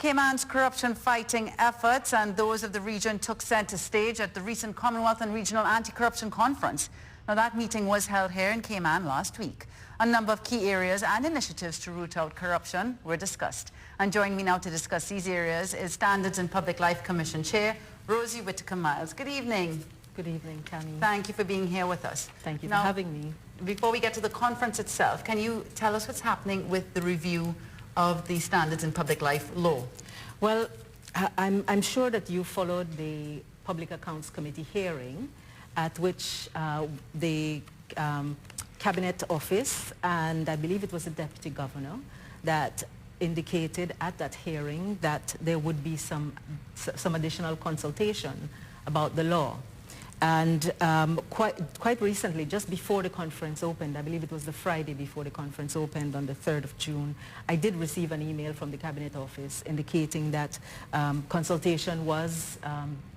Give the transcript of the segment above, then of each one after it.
Cayman's corruption-fighting efforts and those of the region took center stage at the recent Commonwealth and Regional Anti-Corruption Conference. Now, that meeting was held here in Cayman last week. A number of key areas and initiatives to root out corruption were discussed. And joining me now to discuss these areas is Standards and Public Life Commission Chair, Rosie Whittaker-Myles. Good evening. Good evening, Tammi. Thank you for being here with us. Thank you for having me. Before we get to the conference itself, can you tell us what's happening with the review of the Standards in Public Life law? Well, I'm sure that you followed the Public Accounts Committee hearing at which the Cabinet Office, and I believe it was the Deputy Governor, that indicated at that hearing that there would be some additional consultation about the law. And quite recently, just before the conference opened, I believe it was the Friday before the conference opened on the 3rd of June, I did receive an email from the Cabinet Office indicating that consultation was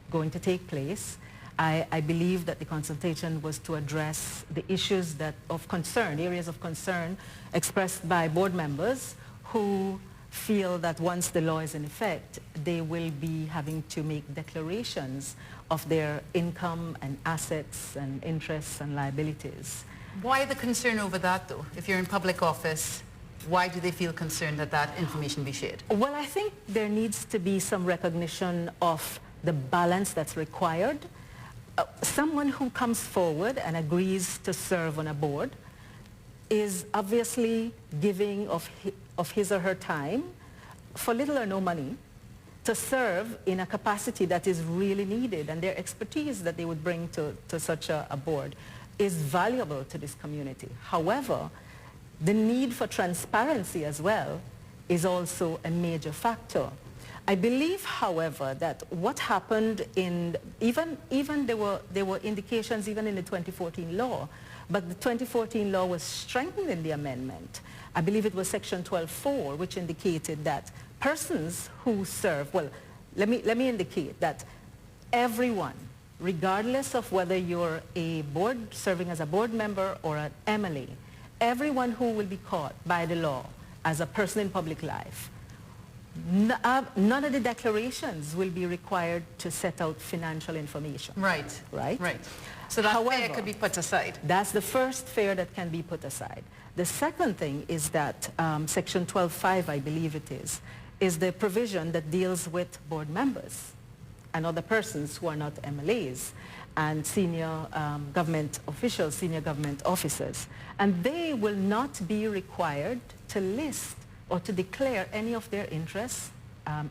going to take place. I believe that the consultation was to address the issues of concern, areas of concern expressed by board members who feel that once the law is in effect, they will be having to make declarations of their income and assets and interests and liabilities. Why the concern over that, though? If you're in public office, why do they feel concerned that that information be shared? Well, I think there needs to be some recognition of the balance that's required. Someone who comes forward and agrees to serve on a board is obviously giving of his or her time for little or no money to serve in a capacity that is really needed, and their expertise that they would bring to such a board is valuable to this community. However, the need for transparency as well is also a major factor. I believe, however, that what happened even there were indications even in the 2014 law, but the 2014 law was strengthened in the amendment. I believe it was section 12.4, which indicated that persons who serve, well, let me indicate that everyone, regardless of whether you're a board, serving as a board member or an MLA, everyone who will be caught by the law as a person in public life, none of the declarations will be required to set out financial information. Right. Right? Right. So that fare could be put aside. That's the first fare that can be put aside. The second thing is that section 12.5, I believe it is the provision that deals with board members and other persons who are not MLAs and senior government officials, senior government officers. And they will not be required to list or to declare any of their interests,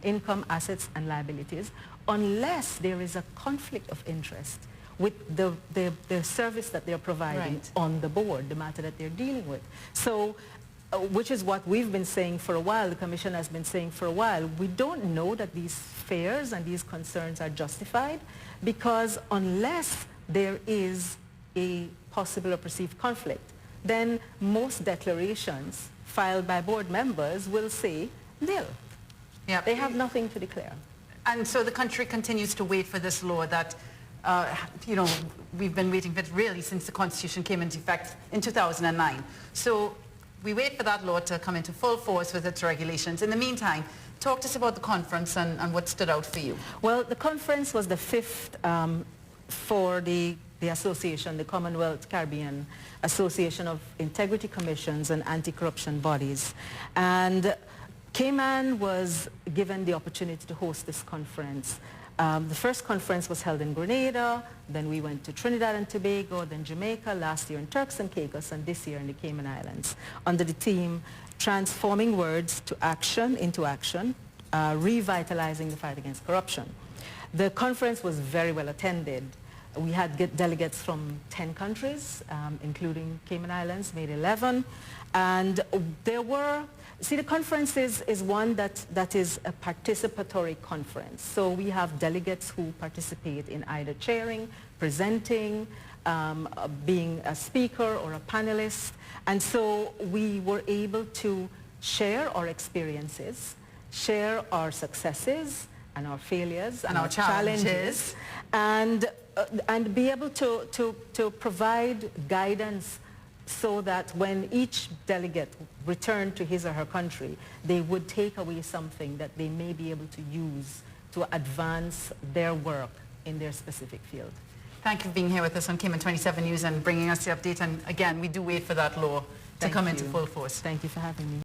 income, assets, and liabilities unless there is a conflict of interest with the service that they're providing on the board, the matter that they're dealing with. So, which is what we've been saying for a while, the Commission has been saying for a while. We don't know that these fears and these concerns are justified because unless there is a possible or perceived conflict, then most declarations filed by board members will say nil. Yep. They have nothing to declare. And so the country continues to wait for this law that you know, we've been waiting for it really since the Constitution came into effect in 2009. So we wait for that law to come into full force with its regulations. In the meantime, talk to us about the conference and what stood out for you. Well, the conference was the fifth for the association, the Commonwealth Caribbean Association of Integrity Commissions and Anti-Corruption Bodies. And Cayman was given the opportunity to host this conference. The first conference was held in Grenada, then we went to Trinidad and Tobago, then Jamaica, last year in Turks and Caicos, and this year in the Cayman Islands, under the theme Transforming Words to Action into Action, Revitalizing the Fight Against Corruption. The conference was very well attended. We had delegates from 10 countries, including Cayman Islands, made 11, and there were, see, the conference is one that is a participatory conference. So we have delegates who participate in either chairing, presenting, being a speaker or a panelist. And so we were able to share our experiences, share our successes and our failures and our challenges, and be able to provide guidance so that when each delegate returned to his or her country, they would take away something that they may be able to use to advance their work in their specific field. Thank you for being here with us on Cayman 27 News and bringing us the update. And again, we do wait for that law to come into full force. Thank you for having me.